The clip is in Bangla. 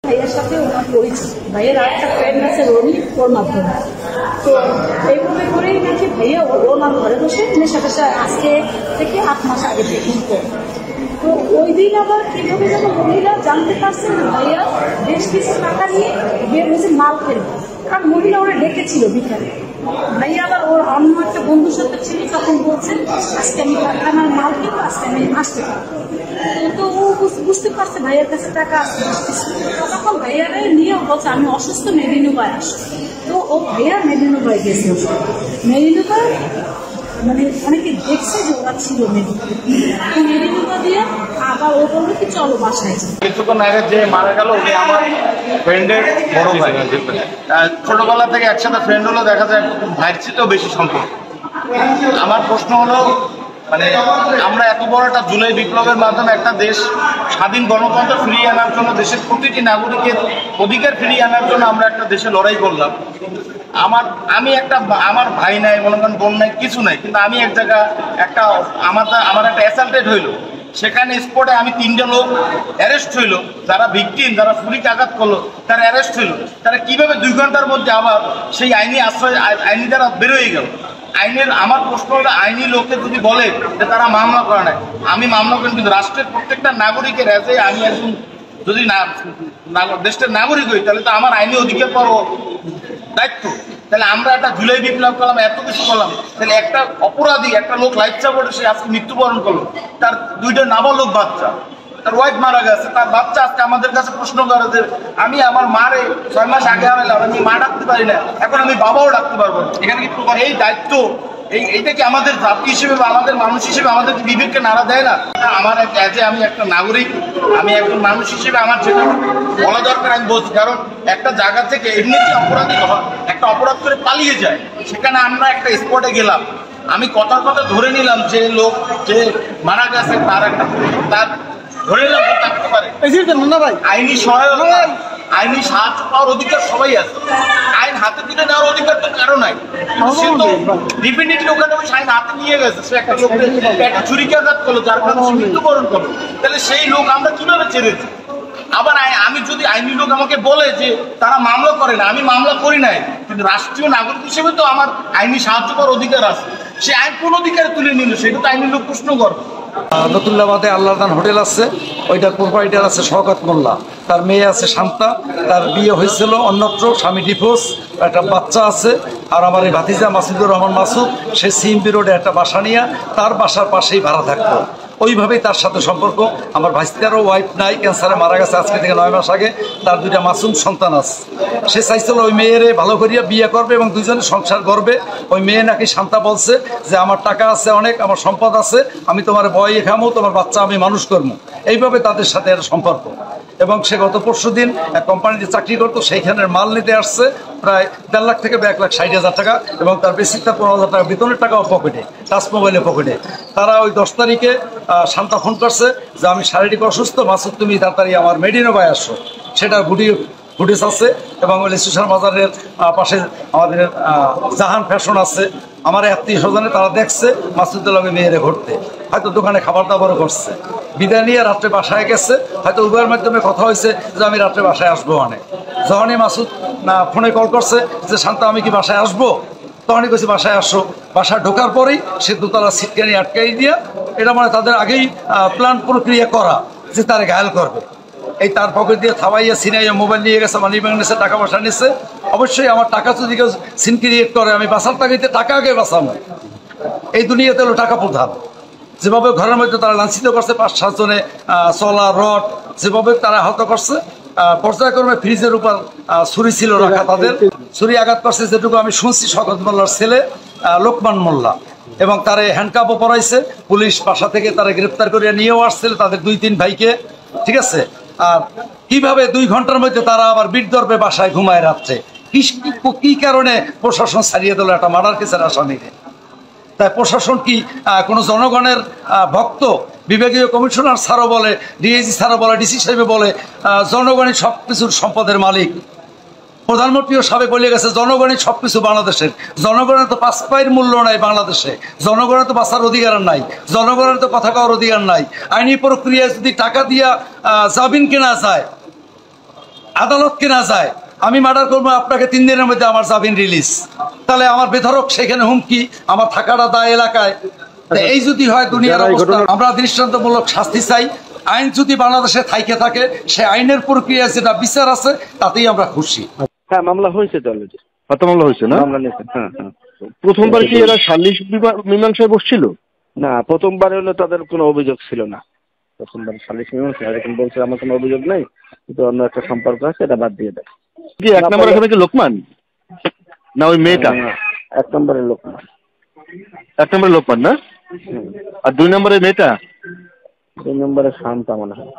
ভাইয়ের সাথে ওনার পরিচিত, ভাইয়ের আরেকটা ফ্রেন্ড আছে রনি, ওর মাধ্যমে। তো এইভাবে করেই নাকি ভাইয়া ওনার ঘরে বসে নেশা টেশা আজকে থেকে 8 মাস আগে থেকে। তো ওই দিন আবার কিভাবে যেন মহিলা জানতে পারছেন ভাইয়া বেশ কিছু টাকা নিয়ে বের হয়েছে মাল ফেলবে, কারণ মহিলা ওরা ডেকেছিল বিকালে। ভাইয়া আবার ওর অন্য একটা বন্ধুর সাথে ছিল, তখন বলছেন আজকে আমি কারখানার মাল কিনবো, আজকে আমি আসতে পারবো। তো ও বুঝতে পারছে ভাইয়ের কাছে টাকা আসতে আসতেছে, তখন ভাইয়ারে নিয়ে বলছে আমি অসুস্থ, মেদিনীবাই আসে। তো ও ভাইয়া মেদিনীবাই গেছে। মেদিনীবাই মানে অনেকে দেখছে যে ওরা ছিল মেদিনীবাই দিয়ে, আবার ও বললো কি চলো বাসায়। কিছুক্ষণ আগে যে মারা গেল উনি আমার ফ্রেন্ডের বড় ভাই, ছোটবেলা থেকে একসাথে ফ্রেন্ড হলো, দেখা যায় ভাইয়ের চেয়েও বেশি সম্পর্ক। আমার প্রশ্ন হলো, মানে আমরা এত বড় একটা জুলাই বিপ্লবের মাধ্যমে একটা দেশ স্বাধীন গণতন্ত্র ফিরিয়ে আনার জন্য, দেশের প্রতিটি নাগরিকের অধিকার ফিরিয়ে আনার জন্য আমরা একটা দেশে লড়াই করলাম। আমার ভাই নাই, মনে করেন বোন নাই, কিছু নাই, কিন্তু আমি এক জায়গা আমার একটা অ্যাসাল্টেড হইলো, সেখানে স্পটে আমি 3টা লোক অ্যারেস্ট হইলো, যারা ভিকটিম, যারা পুলিশ আঘাত করলো তারা অ্যারেস্ট হইলো। তারা কিভাবে 2 ঘন্টার মধ্যে আবার সেই আইনি দ্বারা বেরোয় গেল। আমার প্রশ্ন হলো, আইনি লোককে যদি বলে যে তারা মামলা করে নাই, আমি মামলা করেন, কিন্তু রাষ্ট্রের প্রত্যেকটা নাগরিকের এজে আমি একজন যদি দেশের নাগরিক হই, তাহলে তো আমার আইনি অধিকার পাবো দায়িত্ব। তাহলে আমরা একটা জুলাই বিপ্লব করলাম, এত কিছু করলাম, তাহলে একটা অপরাধী, একটা লোক লাইফ সাপোর্টে সে আজকে মৃত্যুবরণ করলো, তার 2টা নাবালক বাচ্চা, তার ওয়াইফ মারা গেছে, তার বাচ্চা আজকে আমাদের কাছে প্রশ্ন করে যে আমি আমার মারে 6 মাস আগে হারালাম, আমি মা ডাকতে পারি না, এখন আমি বাবাও ডাকতে পারবো না। এখানে কি এই দায়িত্ব, এইটা কি আমাদের জাতি হিসেবে বা আমাদের মানুষ হিসেবে আমাদের বিবেককে নাড়া দেয় না? আমার আমি একটা নাগরিক, আমি একজন মানুষ হিসেবে আমার যেটা বলা দরকার আমি বলছি। কারণ একটা জায়গা থেকে এমনিতে অপরাধী একটা অপরাধ করে পালিয়ে যায়, সেখানে আমরা একটা স্পটে গেলাম, আমি কথার কথা ধরে নিলাম যে লোক যে মারা গেছে তার ধরে নিলাম থাকতে পারে, আইনি সহায়তা, আইনি সাহায্য পাওয়ার অধিকার সবাই আছে, আইন হাতে তুলে নেওয়ার অধিকার তো কারো নাই। সে তো ডিফিনিটলি ওখানে ওই আইন হাতে নিয়ে গেছে, সে একটা লোকের একটা ছুরিকাঘাত করলো, যার কারণে সে মৃত্যুবরণ করলো। তাহলে সেই লোক আমরা কিভাবে ছেড়েছি? আবার আমি যদি আইনি লোক আমাকে বলে যে তারা মামলা করে না, আমি মামলা করি নাই, কিন্তু রাষ্ট্রীয় নাগরিক হিসেবে তো আমার আইনি সাহায্য পাওয়ার অধিকার আছে। সে আইন কোন অধিকারে তুলে নিল, সেটা তো আইনি লোক প্রশ্ন করবে। নতুল্লাবাদে আল্লাহদান হোটেল আছে, ওইটার প্রোপাইটার আছে শওকত মোল্লা, তার মেয়ে আছে শান্তা, তার বিয়ে হয়েছিল অন্যত্র, স্বামী ডিভোর্স, একটা বাচ্চা আছে। আর আমার এই ভাতিজা মাসুদুর রহমান মাসুদ, সে সিএমপি রোডে একটা বাসা নিয়ে তার বাসার পাশেই ভাড়া থাকতো। ওইভাবেই তার সাথে সম্পর্ক। আমার ভাইস্তারও ওয়াইফ নাই, ক্যান্সারে মারা গেছে আজকে থেকে 9 মাস আগে। তার 2টা মাসুম সন্তান আছে। সে চাইছিল ওই মেয়েরে ভালো করিয়া বিয়ে করবে এবং 2জনে সংসার করবে। ওই মেয়ে নাকি শান্তা বলছে যে আমার টাকা আছে অনেক, আমার সম্পদ আছে, আমি তোমার বয়ে খামো, তোমার বাচ্চা আমি মানুষ করবো। এইভাবে তাদের সাথে একটা সম্পর্ক। এবং সে গত পরশুদিন এক কোম্পানিতে চাকরি করতো, সেইখানের মাল নিতে আসছে প্রায় 1.5 লাখ থেকে 1,60,000 টাকা, এবং তার বেসিক তার 15,000 টাকা বেতনের টাকাও পকেটে, টাচ মোবাইলে পকেটে। তারা ওই 10 তারিখে শান্তা ফোন করছে যে আমি শারীরিক অসুস্থ, মাসুদ তুমি তাড়াতাড়ি আমার মেডিনোবাই আসো। সেটা ফুটেজ আছে। এবং স্টেশন বাজারের পাশে আমাদের জাহান ফ্যাশন আছে, আমার আত্মীয় স্বজনে তারা দেখছে মাসুদের লগে মেয়েরে ঘুরতে, হয়তো দোকানে খাবার দাবারও করছে। বিদায় নিয়ে রাত্রে বাসায় গেছে, হয়তো উভয়ের মাধ্যমে কথা হয়েছে যে আমি রাত্রে বাসায় আসবো। অনেক যখনই মাসুদ ফোনে কল করছে যে শান্তা আমি কি বাসায় আসবো, তখনই কইছে বাসায় আসো। বাসায় ঢোকার পরেই সে দোতলা সিটকানি আটকাই দিয়া, এটা মানে তাদের আগেই প্ল্যান প্রক্রিয়া করা যে তারে ঘায়াল করবে। এই তার পকেট দিয়ে থাবাইয়া সিনাইয়া মোবাইল নিয়ে গেছে, মানি ব্যাগ নিয়েছে, টাকা পয়সা নিচ্ছে। অবশ্যই আমার টাকা যদি কেউ সিন ক্রিয়েট করে, আমি বাঁচার তাগিতে টাকা আগে বাঁচাবো। এই দুনিয়াতে হলো টাকা প্রধান। যেভাবে ঘরের মধ্যে তারা লাঞ্ছিত করছে, 5-7 জনে চলা রড যেভাবে তারা আহত করছে, পর্যায়ক্রমে ফ্রিজের উপর ছুরি ছিল রাখা, তাদের ছুরি আঘাত করছে। যেটুকু আমি শুনছি শওকত মোল্লার ছেলে লোকমান মোল্লা, এবং তারে হ্যান্ডকাপও পরাইছে পুলিশ। বাসা থেকে তারা গ্রেপ্তার করে নিয়েও আসছিল তাদের 2-3 ভাইকে, ঠিক আছে। আর কিভাবে 2 ঘন্টার মধ্যে তারা আবার বিদ্যর্বে বাসায় ঘুমায় রাত্রে, কি কারণে প্রশাসন ছাড়িয়ে দিল একটা মার্ডার কেসের আসামিকে? তাই প্রশাসন কি কোনো জনগণের ভক্ত? বিভাগীয় কমিশনার স্যারও বলে, ডিআইজি স্যারও বলে, ডিসি সাহেব বলে জনগণই সব কিছুর সম্পদের মালিক। প্রধানমন্ত্রীও সাবেক বলে গেছে জনগণই সব কিছু বাংলাদেশের। জনগণের তো 5 পায়ের মূল্য নাই বাংলাদেশে, জনগণের তো বাঁচার অধিকার নাই, জনগণের তো কথা কওয়ার অধিকার নাই। আইনি প্রক্রিয়ায় যদি টাকা দিয়া জামিন কেনা যায়, আদালতকে না যায়, আমি মার্ডার করবো, আপনাকে 3 দিনের মধ্যে আমার জামিন রিলিজ, তাহলে আমার বেধরক সেখানে হুমকি, আমার থাকাটা দায় এলাকায়। এই যদি হয় দুনিয়ার অবস্থা, আমরা দৃষ্টান্তমূলক শাস্তি চাই। আইন যদি বাংলাদেশে থাইকে থাকে, সে আইনের প্রক্রিয়া যেটা বিচার আছে তাতেই আমরা খুশি। হ্যাঁ, মামলা হয়েছে তো অলরেডি। হত্যা মামলা হয়েছে না? মামলা নিয়েছে, হ্যাঁ হ্যাঁ। প্রথমবার কি এরা সালিশ মীমাংসায় বসছিল? না, প্রথমবার হলো তাদের কোনো অভিযোগ ছিল না। প্রথমবার সালিশ মীমাংসা এরকম বলছে আমার কোনো অভিযোগ নেই, কিন্তু অন্য একটা সম্পর্ক আছে, এটা বাদ দিয়ে দেয়। কি 1 নম্বর এখানে কি লোকমান না ওই মেয়েটা? 1 নম্বরের লোক না। 1 নম্বরে লোকমান না, আর 2 নম্বরে মেয়েটা? 2 নম্বরে শান্তা মনে হয়।